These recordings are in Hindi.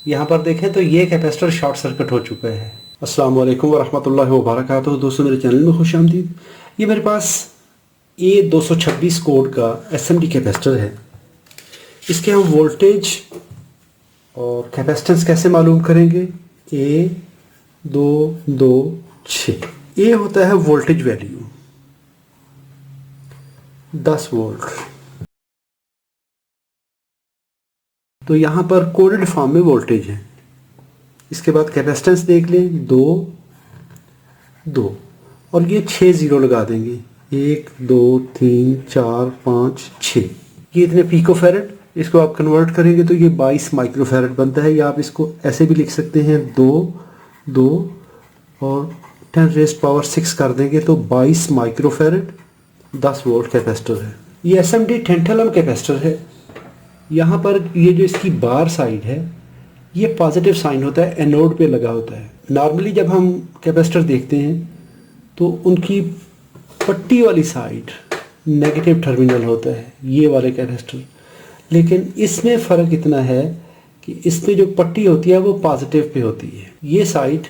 यहाँ पर देखें तो ये कैपेसिटर शॉर्ट सर्किट हो चुका है। अस्सलाम वालेकुम वरहमतुल्लाहि वबरकातुहू। दोस्तों मेरे चैनल में खुश आमदीद। ये मेरे पास A226 कोड का SMD कैपेसिटर है। इसके हम वोल्टेज और कैपेसिटेंस कैसे मालूम करेंगे। A226 ये होता है वोल्टेज वैल्यू 10 वोल्ट। तो यहाँ पर कोडेड फॉर्म में वोल्टेज है। इसके बाद कैपेसिटेंस देख लें 2 और ये 6 जीरो लगा देंगे 1 2 3 4 5 6। ये इतने पिकोफैरेड। इसको आप कन्वर्ट करेंगे तो ये 22 माइक्रोफैरेड बनता है, या आप इसको ऐसे भी लिख सकते हैं 2 और 10⁻⁶ कर देंगे तो 22 माइक्रोफैरेड 10 वोल्ट कैपेसिटर है। ये SMD टेंटलम कैपेसिटर है। यहाँ पर ये जो इसकी बार साइड है ये पॉजिटिव साइन होता है, एनोड पे लगा होता है। नॉर्मली जब हम कैपेसिटर देखते हैं तो उनकी पट्टी वाली साइड नेगेटिव टर्मिनल होता है, ये वाले कैपेसिटर। लेकिन इसमें फ़र्क इतना है कि इसमें जो पट्टी होती है वो पॉजिटिव पे होती है। ये साइड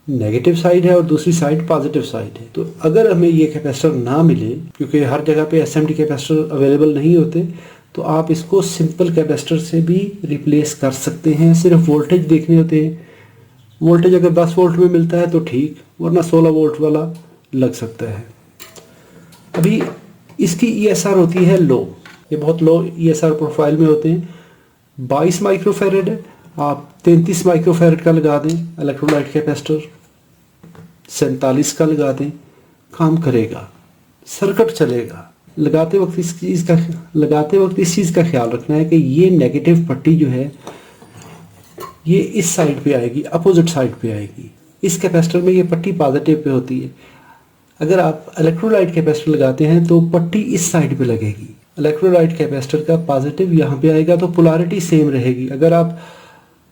नेगेटिव साइड है और दूसरी साइड पॉजिटिव साइड है। तो अगर हमें ये कैपेसिटर ना मिले, क्योंकि हर जगह पे SMD कैपेसिटर अवेलेबल नहीं होते, तो आप इसको सिंपल कैपेसिटर से भी रिप्लेस कर सकते हैं। सिर्फ वोल्टेज देखने होते हैं। वोल्टेज अगर 10 वोल्ट में मिलता है तो ठीक, वरना 16 वोल्ट वाला लग सकता है। अभी इसकी ESR होती है लो, ये बहुत लो ESR प्रोफाइल में होते हैं। 22 माइक्रोफैरेड है, आप 33 माइक्रोफैरेड का लगा दें इलेक्ट्रोलाइट कैपेसिटर, 47 का लगा दें, काम करेगा, सर्किट चलेगा। लगाते वक्त इस चीज़ का ख्याल रखना है कि ये नेगेटिव पट्टी जो है ये इस साइड पे आएगी, अपोजिट साइड पे आएगी। इस कैपेसिटर में ये पट्टी पॉजिटिव पे होती है। अगर आप इलेक्ट्रोलाइट कैपेसिटर लगाते हैं तो पट्टी इस साइड पे लगेगी। इलेक्ट्रोलाइट कैपेसिटर का पॉजिटिव यहाँ पे आएगा तो पोलैरिटी सेम रहेगी। अगर आप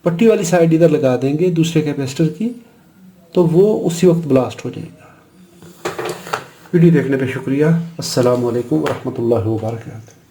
पट्टी वाली साइड इधर लगा देंगे दूसरे कैपेसिटर की तो वो उसी वक्त ब्लास्ट हो जाएगा। वीडियो देखने पे शुक्रिया। अस्सलाम वालेकुम वरहमतुल्लाहि वबरकातुहू।